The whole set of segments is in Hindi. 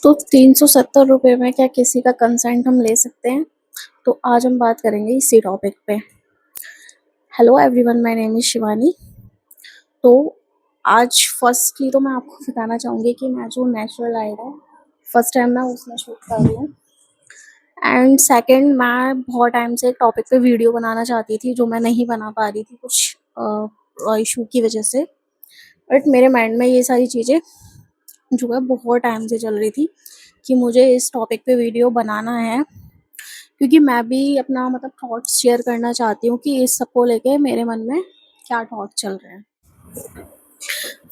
तो 370 रुपए में क्या किसी का कंसेंट हम ले सकते हैं? तो आज हम बात करेंगे इसी टॉपिक पे। Hello everyone, my name is Shivani. तो आज फर्स्टली तो मैं आपको बताना चाहूँगी कि मैं जो नेचुरल आइड है, फर्स्ट टाइम मैं उसमें शूट कर रही हूँ। एंड सेकंड, मैं बहुत टाइम से एक टॉपिक पे वीडियो बनाना चाहती थी, जो मैं नहीं बना पा रही थी कुछ इशू की वजह से। बट मेरे माइंड में ये सारी चीज़ें जो है बहुत टाइम से चल रही थी कि मुझे इस टॉपिक पे वीडियो बनाना है, क्योंकि मैं भी अपना मतलब थॉट्स शेयर करना चाहती हूँ कि इस सब को लेके मेरे मन में क्या थॉट चल रहे हैं।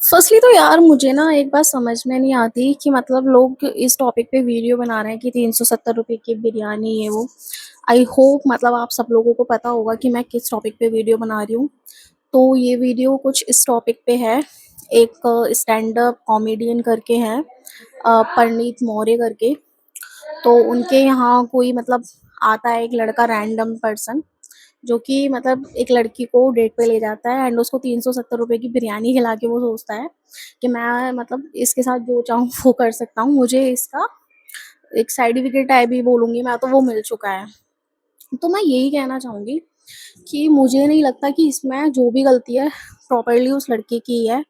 फर्स्टली तो यार मुझे ना एक बात समझ में नहीं आती कि मतलब लोग इस टॉपिक पे वीडियो बना रहे हैं कि 370 रुपए की बिरयानी है वो। आई होप मतलब आप सब लोगों को पता होगा कि मैं किस टॉपिक पे वीडियो बना रही हूँ। तो ये वीडियो कुछ इस टॉपिक पे है। एक स्टैंड अप कॉमेडियन करके हैं, परनीत मौर्य करके। तो उनके यहाँ कोई मतलब आता है एक लड़का, रैंडम पर्सन, जो कि मतलब एक लड़की को डेट पे ले जाता है एंड उसको 370 रुपए की बिरयानी खिला के वो सोचता है कि मैं मतलब इसके साथ जो चाहूँ वो कर सकता हूँ, मुझे इसका एक सर्टिफिकेट टाइप ही बोलूँगी मैं, तो वो मिल चुका है। तो मैं यही कहना चाहूँगी कि मुझे नहीं लगता कि इसमें जो भी गलती है प्रॉपर्ली उस लड़के की ही है।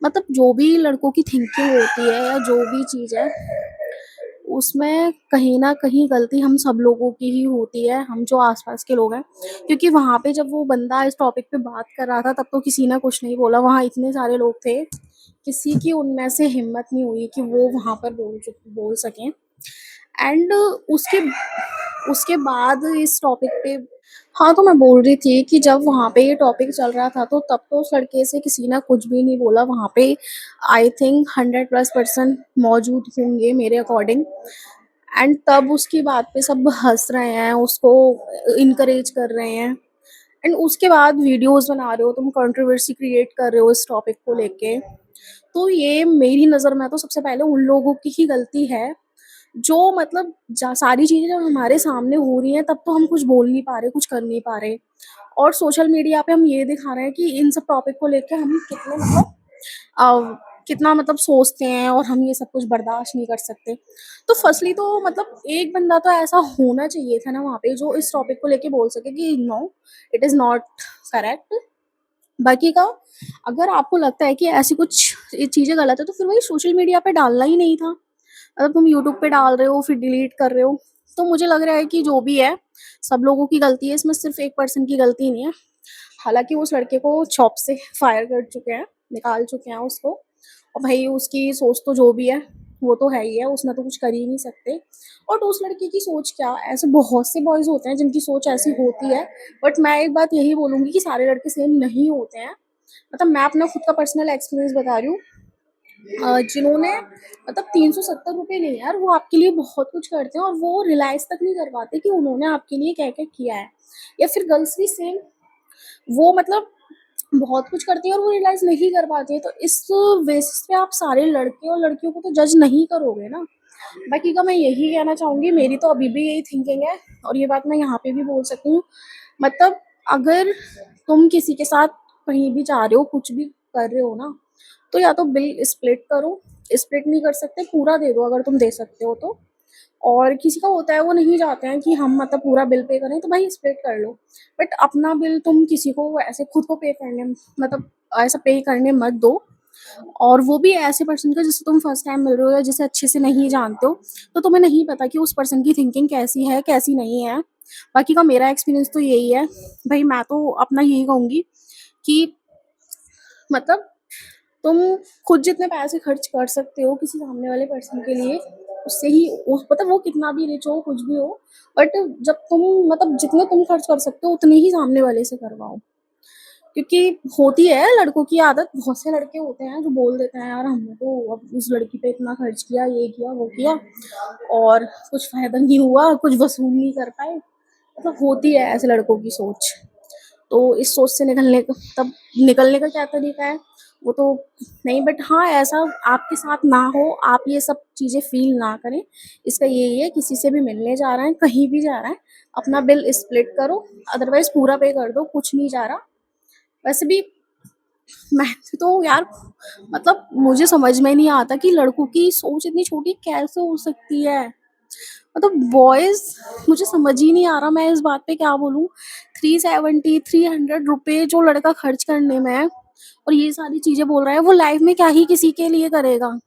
मतलब जो भी लड़कों की थिंकिंग होती है या जो भी चीज़ है, उसमें कहीं न कहीं गलती हम सब लोगों की ही होती है, हम जो आस-पास के लोग हैं। क्योंकि वहाँ पे जब वो बंदा इस टॉपिक पे बात कर रहा था तब तो किसी ने कुछ नहीं बोला, वहाँ इतने सारे लोग थे, किसी की उनमें से हिम्मत नहीं हुई कि वो वहाँ पर बोल सकें। एंड उसके उसके बाद इस टॉपिक पे, हाँ, तो मैं बोल रही थी कि जब वहाँ पे ये टॉपिक चल रहा था तो तब तो उस लड़के से किसी ने कुछ भी नहीं बोला। वहाँ पे आई थिंक 100+% मौजूद होंगे मेरे अकॉर्डिंग। एंड तब उसकी बात पे सब हँस रहे हैं, उसको इनकरेज कर रहे हैं। एंड उसके बाद वीडियोज़ बना रहे हो, तुम कंट्रोवर्सी क्रिएट कर रहे हो इस टॉपिक को लेके। तो ये मेरी नज़र में तो सबसे पहले उन लोगों की ही गलती है, जो मतलब सारी चीज़ें जब हमारे सामने हो रही हैं तब तो हम कुछ बोल नहीं पा रहे, कुछ कर नहीं पा रहे। और सोशल मीडिया पे हम ये दिखा रहे हैं कि इन सब टॉपिक को लेके हम कितने मतलब कितना मतलब सोचते हैं और हम ये सब कुछ बर्दाश्त नहीं कर सकते। तो फर्स्टली तो मतलब एक बंदा तो ऐसा होना चाहिए था ना वहाँ पे, जो इस टॉपिक को लेके बोल सके कि no, it is not correct. बाकी का, अगर आपको लगता है कि ऐसी कुछ ये चीज़ें गलत है तो फिर वही सोशल मीडिया पे डालना ही नहीं था। अगर तुम यूट्यूब पे डाल रहे हो फिर डिलीट कर रहे हो, तो मुझे लग रहा है कि जो भी है सब लोगों की गलती है, इसमें सिर्फ़ एक पर्सन की गलती नहीं है। हालाँकि उस लड़के को जॉब से फायर कर चुके हैं, निकाल चुके हैं उसको। और भई उसकी सोच तो जो भी है, वो तो है ही है, उसमें तो कुछ कर ही नहीं सकते। और तो उस लड़के की सोच क्या, ऐसे बहुत से बॉयज़ होते हैं जिनकी सोच ऐसी होती है। बट मैं एक बात यही बोलूँगी कि सारे लड़के सेम नहीं होते हैं। मतलब मैं अपना खुद का पर्सनल एक्सपीरियंस बता रही हूँ। जिन्होंने मतलब 370 रुपए नहीं यार, वो आपके लिए बहुत कुछ करते हैं और वो रियलाइज़ तक नहीं कर पाते कि उन्होंने आपके लिए क्या-क्या किया है। या फिर गर्ल्स भी सेम, वो मतलब बहुत कुछ करती है और वो रियलाइज़ नहीं कर पाती है। तो इस बेसिस पे आप सारे लड़के और लड़कियों को तो जज नहीं करोगे ना। बाकी का मैं यही कहना चाहूँगी, मेरी तो अभी भी यही थिंकिंग है और ये बात मैं यहाँ पे भी बोल सकती हूँ। मतलब अगर तुम किसी के साथ कहीं भी जा रहे हो, कुछ भी कर रहे हो ना, तो या तो बिल स्प्लिट करो, स्प्लिट नहीं कर सकते पूरा दे दो अगर तुम दे सकते हो तो। और किसी का होता है वो नहीं चाहते हैं कि हम मतलब पूरा बिल पे करें, तो भाई स्प्लिट कर लो। बट अपना बिल तुम किसी को ऐसे खुद को पे करने मतलब ऐसा पे करने मत दो। और वो भी ऐसे पर्सन का जिससे तुम फर्स्ट टाइम मिल रहे हो या जिसे अच्छे से नहीं जानते हो, तो तुम्हें नहीं पता कि उस पर्सन की थिंकिंग कैसी है, कैसी नहीं है। बाकी का मेरा एक्सपीरियंस तो यही है। भाई मैं तो अपना यही कहूँगी कि मतलब तुम खुद जितने पैसे खर्च कर सकते हो किसी सामने वाले पर्सन के लिए, उससे ही उस मतलब वो कितना भी रिच हो, कुछ भी हो, बट जब तुम मतलब जितने तुम खर्च कर सकते हो उतने ही सामने वाले से करवाओ। क्योंकि होती है लड़कों की आदत, बहुत से लड़के होते हैं जो बोल देते हैं यार हमने तो अब उस लड़की पे इतना खर्च किया, ये किया, वो किया और कुछ फ़ायदा नहीं हुआ, कुछ वसूल नहीं कर पाए। मतलब होती है ऐसे लड़कों की सोच। तो इस सोच से निकलने का क्या तरीका है, वो तो नहीं। बट हाँ, ऐसा आपके साथ ना हो, आप ये सब चीज़ें फ़ील ना करें। इसका यही है, किसी से भी मिलने जा रहे हैं, कहीं भी जा रहे हैं, अपना बिल स्प्लिट करो, अदरवाइज़ पूरा पे कर दो, कुछ नहीं जा रहा। वैसे भी मैंने तो यार मतलब मुझे समझ में नहीं आता कि लड़कों की सोच इतनी छोटी कैसे हो सकती है। मतलब बॉयज़, मुझे समझ ही नहीं आ रहा मैं इस बात पे क्या बोलूँ। 370 ₹300 जो लड़का खर्च करने में है और ये सारी चीज़ें बोल रहा है, वो लाइफ़ में क्या ही किसी के लिए करेगा?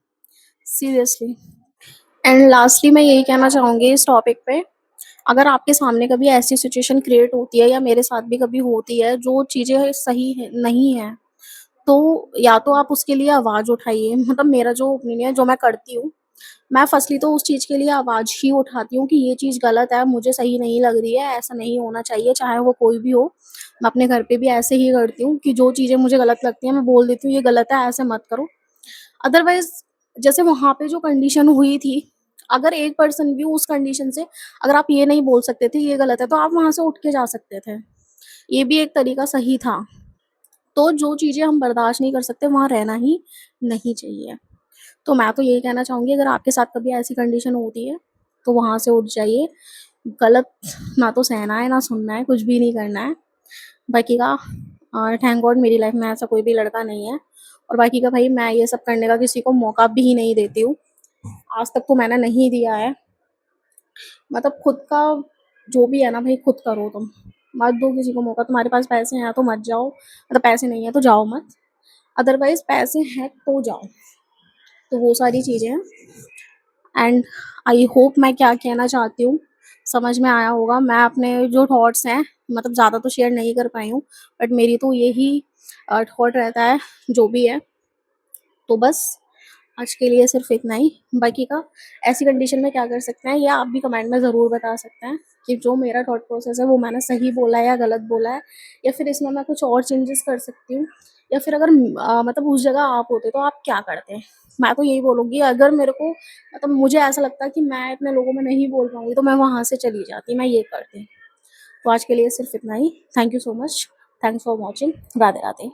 सीरियसली। एंड लास्टली मैं यही कहना चाहूँगी इस टॉपिक पे, अगर आपके सामने कभी ऐसी सिचुएशन क्रिएट होती है या मेरे साथ भी कभी होती है, जो चीज़ें सही है नहीं है, तो या तो आप उसके लिए आवाज़ उठाइए। मतलब मेरा जो ओपिनियन है, जो मैं करती हूँ, मैं फर्स्टली तो उस चीज़ के लिए आवाज़ ही उठाती हूँ कि ये चीज़ गलत है, मुझे सही नहीं लग रही है, ऐसा नहीं होना चाहिए, चाहे वो कोई भी हो। मैं अपने घर पे भी ऐसे ही करती हूँ कि जो चीज़ें मुझे गलत लगती हैं, मैं बोल देती हूँ, ये गलत है, ऐसे मत करो। अदरवाइज़ जैसे वहाँ पे जो कंडीशन हुई थी, अगर एक पर्सन भी उस कंडीशन से, अगर आप ये नहीं बोल सकते थे, ये गलत है, तो आप वहाँ से उठ के जा सकते थे। ये भी एक तरीका सही था। तो जो चीज़ें हम बर्दाश्त नहीं कर सकते, वहाँ रहना ही नहीं चाहिए। तो मैं तो यही कहना चाहूँगी, अगर आपके साथ कभी ऐसी कंडीशन होती है, तो वहाँ से उठ जाइए। गलत ना तो सहना है, ना सुनना है, कुछ भी नहीं करना है। बाकी का थैंक गॉड मेरी लाइफ़ में ऐसा कोई भी लड़का नहीं है, और बाकी का भाई मैं ये सब करने का किसी को मौका भी नहीं देती हूँ। आज तक तो मैंने नहीं दिया है। मतलब खुद का जो भी है ना भाई, खुद करो तुम। मत दो किसी को मौका। तुम्हारे पास पैसे हैं तो मत जाओ, मतलब पैसे नहीं है तो जाओ मत। अदरवाइज़ पैसे हैं तो जाओ। तो वो सारी चीज़ें हैं। एंड आई होप मैं क्या कहना चाहती हूँ समझ में आया होगा। मैं अपने जो थॉट्स हैं, मतलब ज़्यादा तो शेयर नहीं कर पाई हूँ, बट मेरी तो यही थॉट रहता है, जो भी है। तो बस आज के लिए सिर्फ इतना ही। बाकी का ऐसी कंडीशन में क्या कर सकते हैं, ये आप भी कमेंट में ज़रूर बता सकते हैं कि जो मेरा थॉट प्रोसेस है वो मैंने सही बोला है या गलत बोला है, या फिर इसमें मैं कुछ और चेंजेस कर सकती हूँ, या फिर अगर मतलब उस जगह आप होते तो आप क्या करते। मैं तो यही बोलूँगी, अगर मेरे को मतलब मुझे ऐसा लगता कि मैं इतने लोगों में नहीं बोल पाऊँगी, तो मैं वहाँ से चली जाती, मैं ये करती। तो आज के लिए सिर्फ इतना ही। Thank you so much. Thanks for watching. Radhe Radhe.